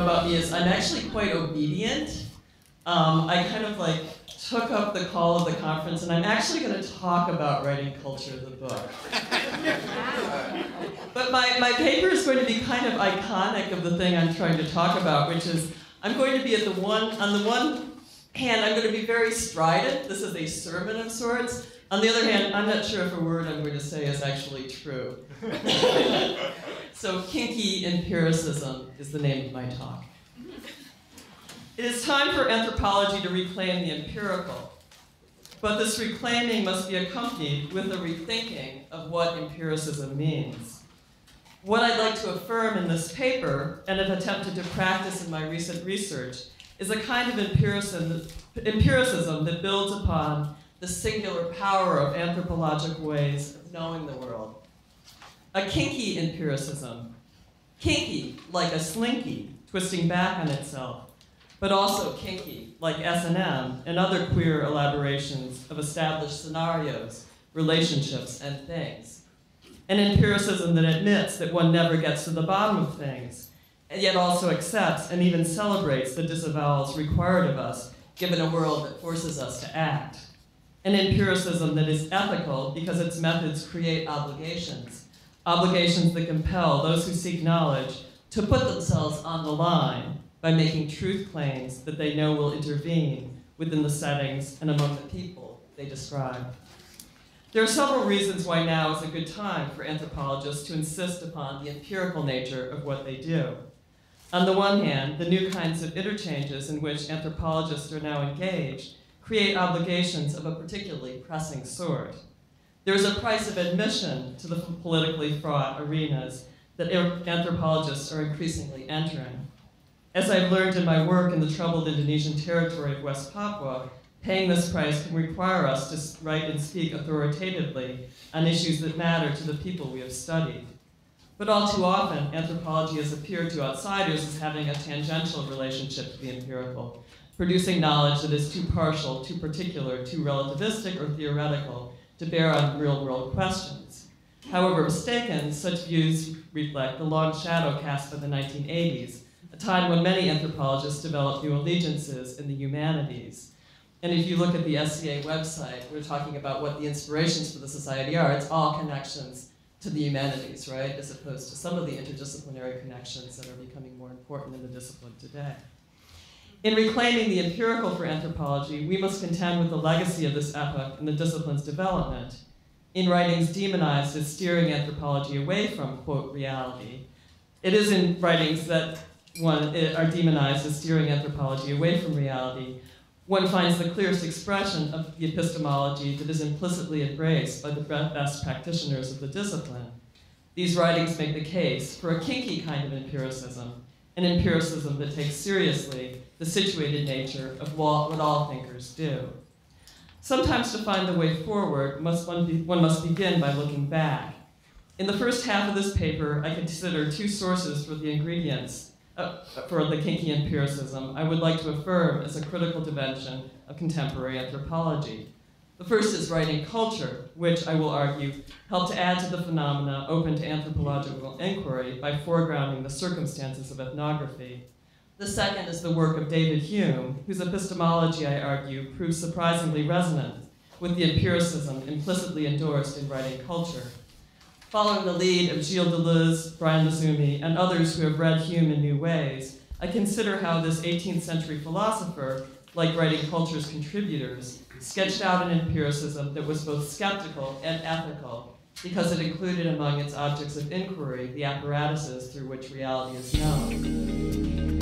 about me is I'm actually quite obedient. I kind of like took up the call of the conference, and I'm actually going to talk about writing culture, the book. But my paper is going to be kind of iconic of the thing I'm trying to talk about, which is I'm going to be on the one hand, I'm going to be very strident. This is a sermon of sorts. On the other hand, I'm not sure if a word I'm going to say is actually true. So kinky empiricism is the name of my talk. It is time for anthropology to reclaim the empirical, but this reclaiming must be accompanied with a rethinking of what empiricism means. What I'd like to affirm in this paper, and have attempted to practice in my recent research, is a kind of empiricism that builds upon the singular power of anthropologic ways of knowing the world. A kinky empiricism, kinky like a slinky twisting back on itself, but also kinky like S&M and other queer elaborations of established scenarios, relationships, and things. An empiricism that admits that one never gets to the bottom of things, and yet also accepts and even celebrates the disavowals required of us, given a world that forces us to act. An empiricism that is ethical because its methods create obligations, obligations that compel those who seek knowledge to put themselves on the line by making truth claims that they know will intervene within the settings and among the people they describe. There are several reasons why now is a good time for anthropologists to insist upon the empirical nature of what they do. On the one hand, the new kinds of interchanges in which anthropologists are now engaged create obligations of a particularly pressing sort. There is a price of admission to the politically fraught arenas that anthropologists are increasingly entering. As I've learned in my work in the troubled Indonesian territory of West Papua, paying this price can require us to write and speak authoritatively on issues that matter to the people we have studied. But all too often, anthropology has appeared to outsiders as having a tangential relationship to the empirical, producing knowledge that is too partial, too particular, too relativistic, or theoretical to bear on real-world questions. However mistaken, such views reflect the long shadow cast by the 1980s, a time when many anthropologists developed new allegiances in the humanities. And if you look at the SCA website, we're talking about what the inspirations for the society are. It's all connections to the humanities, right? As opposed to some of the interdisciplinary connections that are becoming more important in the discipline today. In reclaiming the empirical for anthropology, we must contend with the legacy of this epoch in the discipline's development. In writings demonized as steering anthropology away from, quote, reality, it is in writings that are demonized as steering anthropology away from reality, one finds the clearest expression of the epistemology that is implicitly embraced by the best practitioners of the discipline. These writings make the case for a kinky kind of empiricism, an empiricism that takes seriously the situated nature of what all thinkers do. Sometimes to find the way forward, one must begin by looking back. In the first half of this paper, I consider two sources for the ingredients for the kinky empiricism I would like to affirm as a critical dimension of contemporary anthropology. The first is writing culture, which I will argue helped to add to the phenomena open to anthropological inquiry by foregrounding the circumstances of ethnography. The second is the work of David Hume, whose epistemology, I argue, proves surprisingly resonant with the empiricism implicitly endorsed in writing culture. Following the lead of Gilles Deleuze, Brian Mazzumi, and others who have read Hume in new ways, I consider how this 18th century philosopher, like writing culture's contributors, sketched out an empiricism that was both skeptical and ethical, because it included among its objects of inquiry the apparatuses through which reality is known.